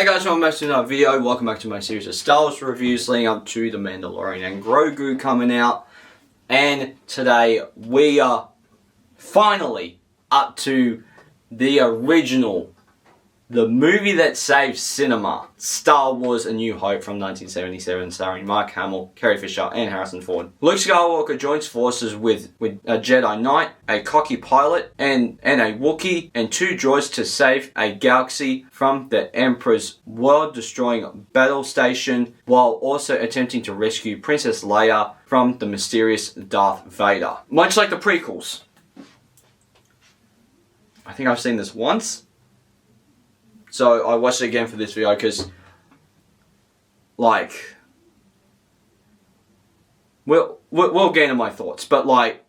Hey guys, welcome back to another video. Welcome back to my series of Star Wars reviews leading up to The Mandalorian and Grogu coming out. And today we are finally up to the original, the movie that saved cinema, Star Wars A New Hope from 1977, starring Mark Hamill, Carrie Fisher and Harrison Ford. Luke Skywalker joins forces with a Jedi Knight, a cocky pilot, and a Wookiee, and two droids to save a galaxy from the Emperor's world-destroying battle station, while also attempting to rescue Princess Leia from the mysterious Darth Vader. Much like the prequels. I think I've seen this once. So I watched it again for this video because, like, we'll get into my thoughts. But, like,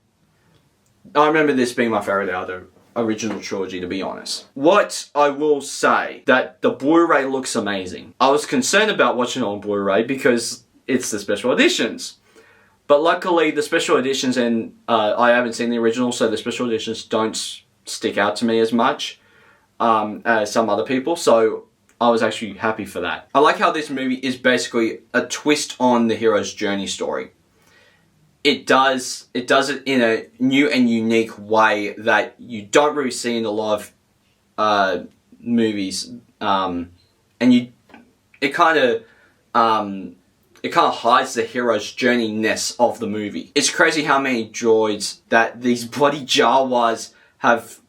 I remember this being my favourite out of the original trilogy, to be honest. What I will say, that the Blu-ray looks amazing. I was concerned about watching it on Blu-ray because it's the special editions. But luckily, the special editions, and I haven't seen the original, so the special editions don't stick out to me as much as some other people, so I was actually happy for that. I like how this movie is basically a twist on the hero's journey story. It does it in a new and unique way that you don't really see in a lot of movies, and it kind of hides the hero's journey-ness of the movie. It's crazy how many droids that these bloody Jawas have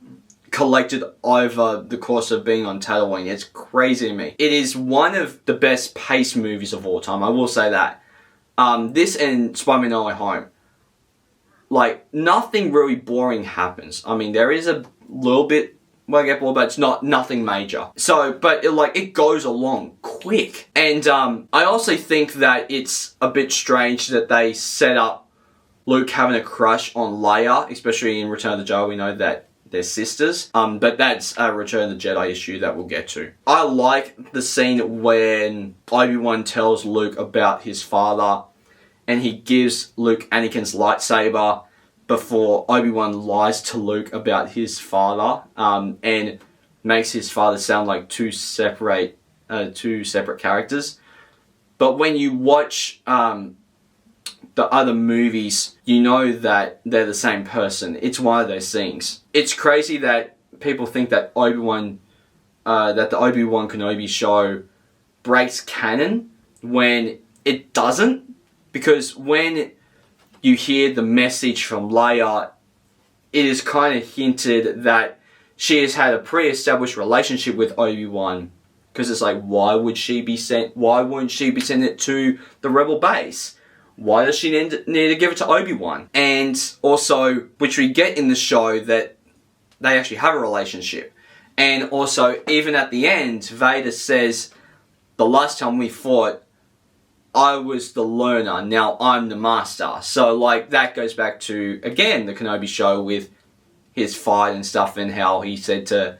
collected over the course of being on Tatooine. It's crazy to me. It is one of the best paced movies of all time, I will say that. This and Spider-Man No Way Home. Like, nothing really boring happens. I mean, there is a little bit where I get bored, but it's nothing major. So, but it goes along quick. And I also think that it's a bit strange that they set up Luke having a crush on Leia, especially in Return of the Jedi. We know that they're sisters, but that's a Return of the Jedi issue that we'll get to. I like the scene when Obi-Wan tells Luke about his father, and he gives Luke Anakin's lightsaber before Obi-Wan lies to Luke about his father, and makes his father sound like two separate characters. But when you watch the other movies, you know that they're the same person. It's one of those things. It's crazy that people think that the Obi-Wan Kenobi show breaks canon when it doesn't. Because when you hear the message from Leia, it is kind of hinted that she has had a pre-established relationship with Obi-Wan. Because it's like, why wouldn't she be sent it to the Rebel base? Why does she need to give it to Obi-Wan? And also, which we get in the show, that they actually have a relationship. And also, even at the end, Vader says, the last time we fought, I was the learner, now I'm the master. So, like, that goes back to, again, the Kenobi show with his fight and stuff, and how he said to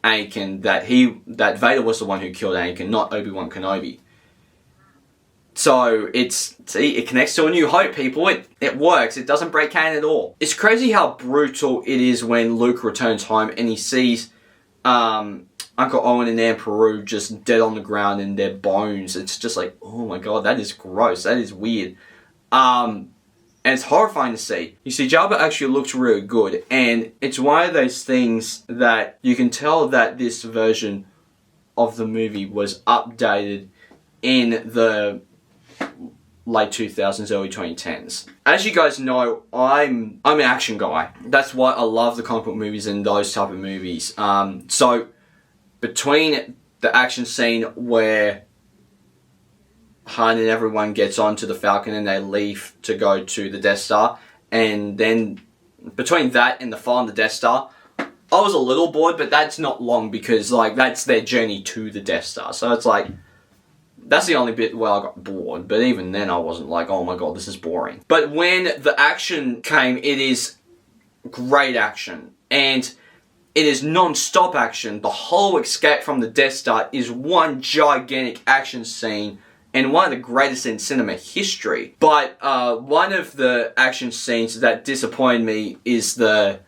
Anakin that Vader was the one who killed Anakin, not Obi-Wan Kenobi. So, it connects to A New Hope, people. It works. It doesn't break canon at all. It's crazy how brutal it is when Luke returns home and he sees Uncle Owen and Aunt Peru just dead on the ground in their bones. It's just like, oh my god, that is gross. That is weird. And it's horrifying to see. You see, Jabba actually looks really good. And it's one of those things that you can tell that this version of the movie was updated in the late 2000s, early 2010s. As you guys know, I'm an action guy. That's why I love the comic book movies and those type of movies. So between the action scene where Han and everyone gets onto the Falcon and they leave to go to the Death Star, and then between that and the fall on the Death Star, I was a little bored, but that's not long because, like, that's their journey to the Death Star. So it's like, that's the only bit where I got bored, but even then I wasn't like, oh my god, this is boring. But when the action came, it is great action, and it is non-stop action. The whole escape from the Death Star is one gigantic action scene, and one of the greatest in cinema history. But one of the action scenes that disappointed me is the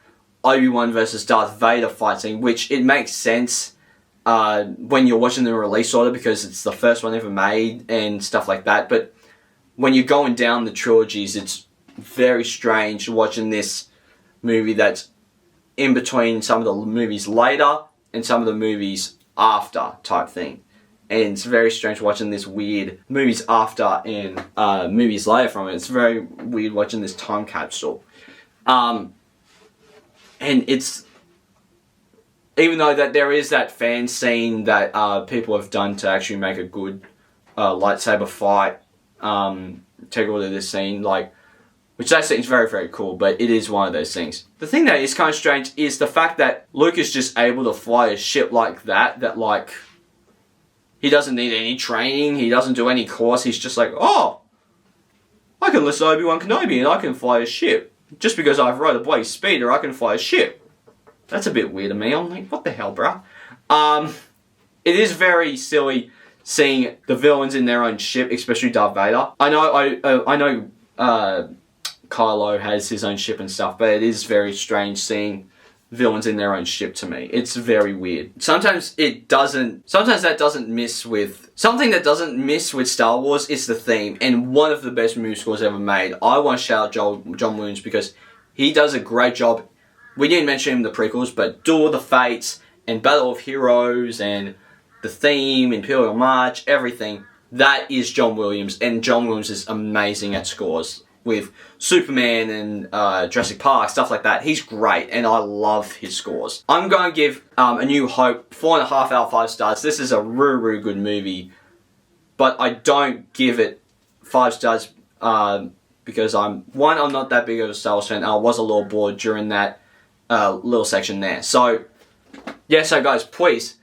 Obi-Wan versus Darth Vader fight scene, which it makes sense when you're watching the release order because it's the first one ever made and stuff like that. But when you're going down the trilogies, it's very strange watching this movie that's in between some of the movies later and some of the movies after type thing. And it's very strange watching this weird movies after and movies later from it. It's very weird watching this time capsule. And it's, even though that there is that fan scene that people have done to actually make a good lightsaber fight, integral to this scene, like, which that scene's very, very cool, but it is one of those things. The thing that is kind of strange is the fact that Luke is just able to fly a ship like that, like, he doesn't need any training, he doesn't do any course, he's just like, oh, I can listen to Obi-Wan Kenobi and I can fly a ship. Just because I've rode a bloody speeder, I can fly a ship. That's a bit weird to me. I'm like, what the hell, bruh? It is very silly seeing the villains in their own ship, especially Darth Vader. I know Kylo has his own ship and stuff, but it is very strange seeing villains in their own ship to me. It's very weird. Sometimes that doesn't miss with... Something that doesn't miss with Star Wars is the theme, and one of the best movie scores ever made. I want to shout out John Williams because he does a great job. We didn't mention him in the prequels, but Duel of the Fates and Battle of Heroes and the theme, Imperial March, everything, that is John Williams, and John Williams is amazing at scores. With Superman and Jurassic Park, stuff like that. He's great, and I love his scores. I'm going to give A New Hope 4.5 out of 5 stars. This is a really, really good movie, but I don't give it 5 stars because I'm not that big of a Star Wars fan. I was a little bored during that little section there. So, yeah, so guys, please,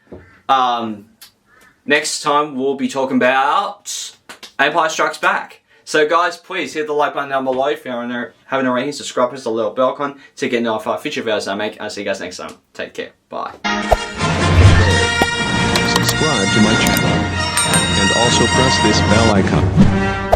next time we'll be talking about Empire Strikes Back. So guys, please hit the like button down below if you haven't already. Subscribe, press the little bell icon to get notified of future videos I make. I'll see you guys next time. Take care. Bye. Subscribe to my channel and also press this bell icon.